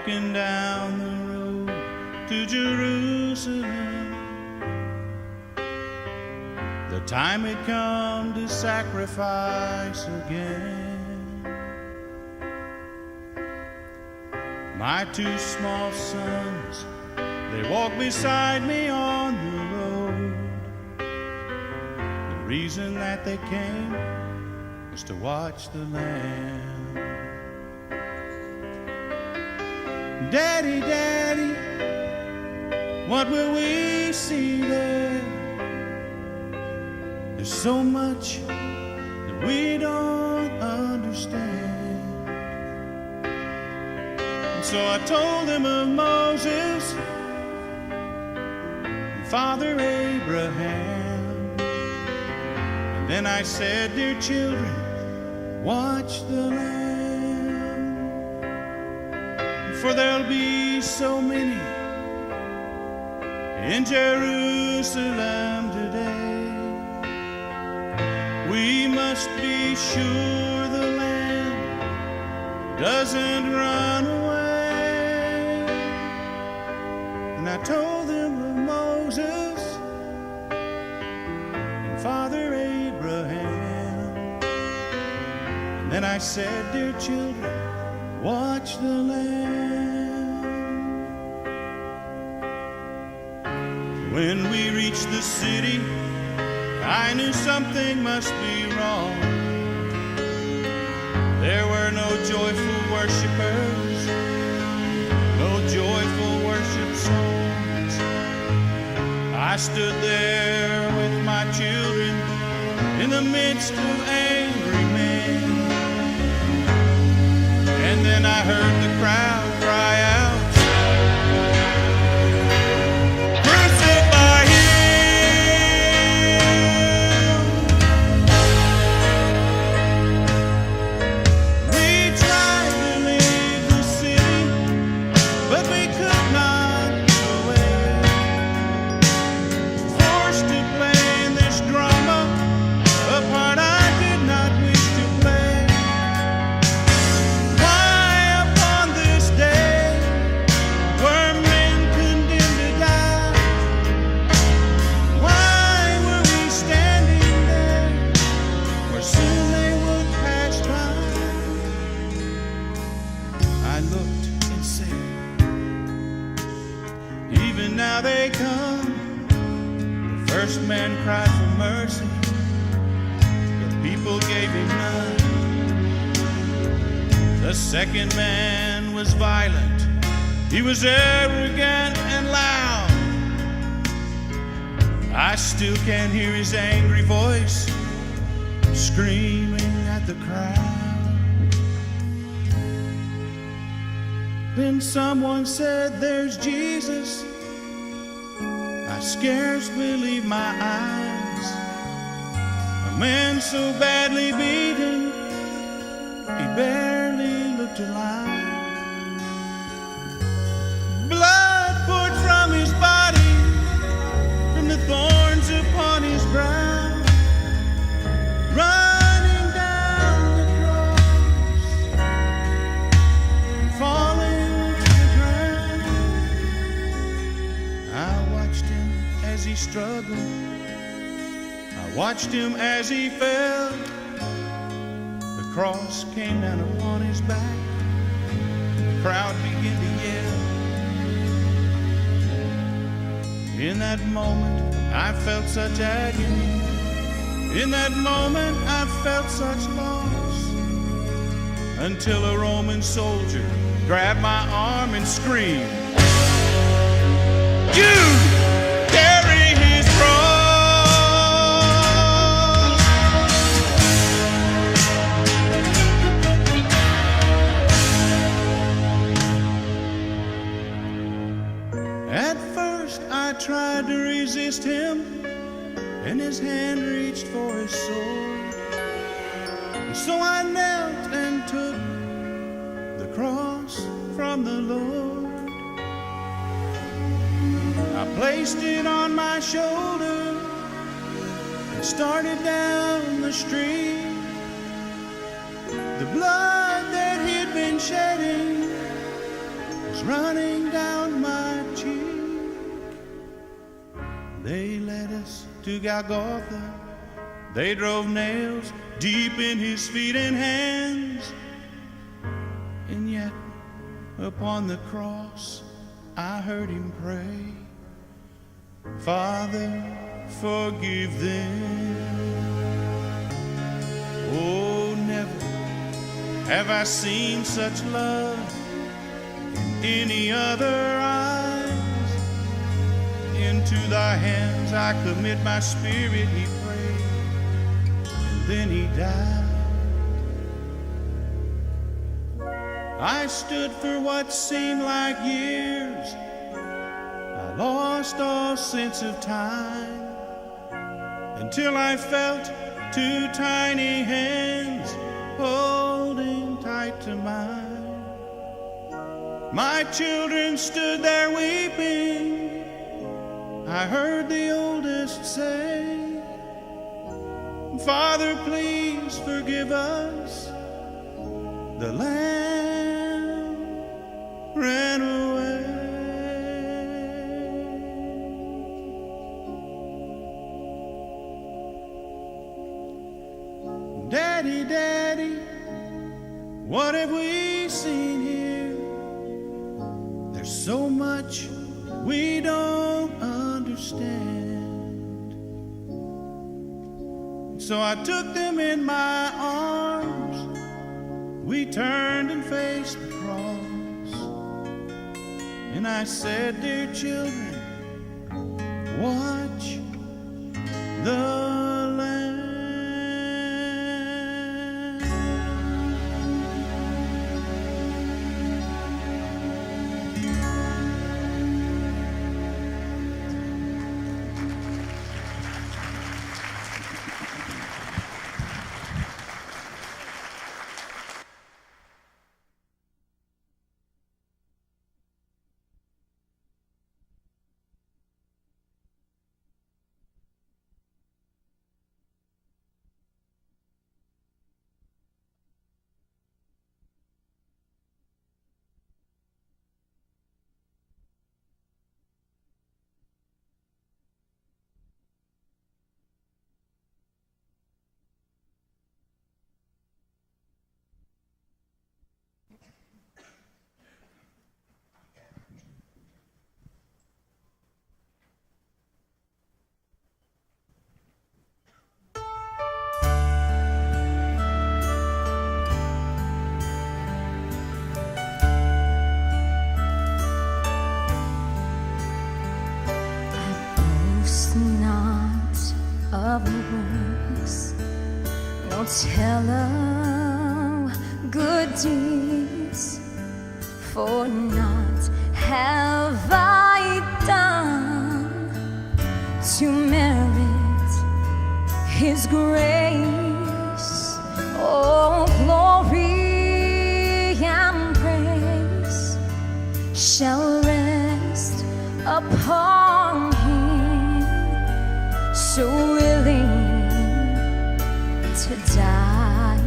walking down the road to Jerusalem. The time had come to sacrifice again. My two small sons, they walked beside me on the road. The reason that they came was to watch the Lamb. Daddy, Daddy, what will we see there? There's so much that we don't understand. And so I told them of Moses and Father Abraham. And then I said, dear children, watch the Lamb. For there'll be so many in Jerusalem today. We must be sure the Lamb doesn't run away. And I told them of Moses and Father Abraham. And then I said, dear children, watch the Lamb. When we reached the city, I knew something must be wrong. There were no joyful worshipers, no joyful worship songs. I stood there with my children in the midst of angry men. And then I heard the crowd cry out, now they come. The first man cried for mercy, but people gave him none. The second man was violent, he was arrogant and loud. I still can hear his angry voice screaming at the crowd. Then someone said, there's Jesus. I scarce believe my eyes. A man so badly beaten, he barely looked alive. Blood poured from his body, from the thorns upon his brow, running down the cross, falling to the ground. I watched him as he struggled, I watched him as he fell. The cross came down upon his back, the crowd began to yell. In that moment I felt such agony, in that moment I felt such loss, until a Roman soldier grabbed my arm and screamed, "You carry his cross!" At first I tried to resist him, and his hand reached for his sword. So I knelt and took the cross from the Lord. I placed it on my shoulder and started down the street. The blood that he'd been shedding was running down my cheek. They led us to Golgotha. They drove nails deep in his feet and hands. And yet upon the cross I heard him pray, Father, forgive them. Oh, never have I seen such love in any other eyes. Into thy hands I commit my spirit, he prayed, and then he died. I stood for what seemed like years. I lost all sense of time until I felt two tiny hands holding tight to mine. My children stood there weeping. I heard the oldest say, Father, please forgive us. The lamb ran away. Daddy, Daddy, what have we seen here? There's so much we don't understand. So I took them in my arms. We turned and faced the cross. And I said, dear children, watch the of works, no teller of good deeds, for not have I done to merit his grace. Oh, glory and praise shall rest upon him, so willing to die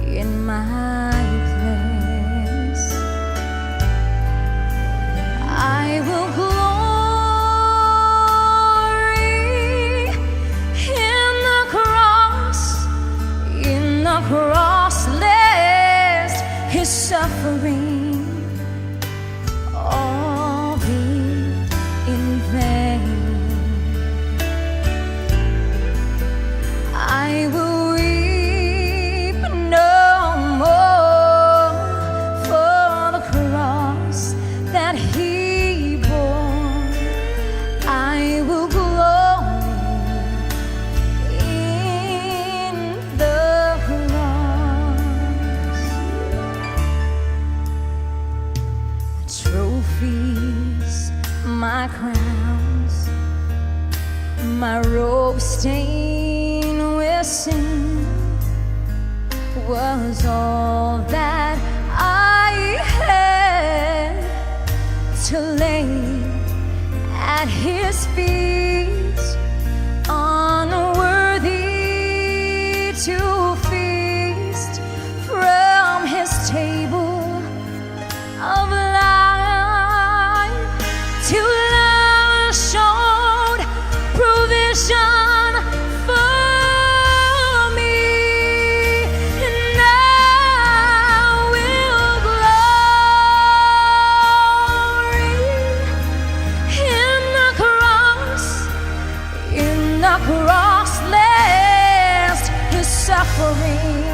in my place. I will glory in the cross, lest his suffering all be in vain. I will weep no more for the cross that he bore. I will glory in the cross. Trophies, my crowns, my robe stained with sin, was all that I had to lay at his feet, unworthy to feast from his table of life. suffering.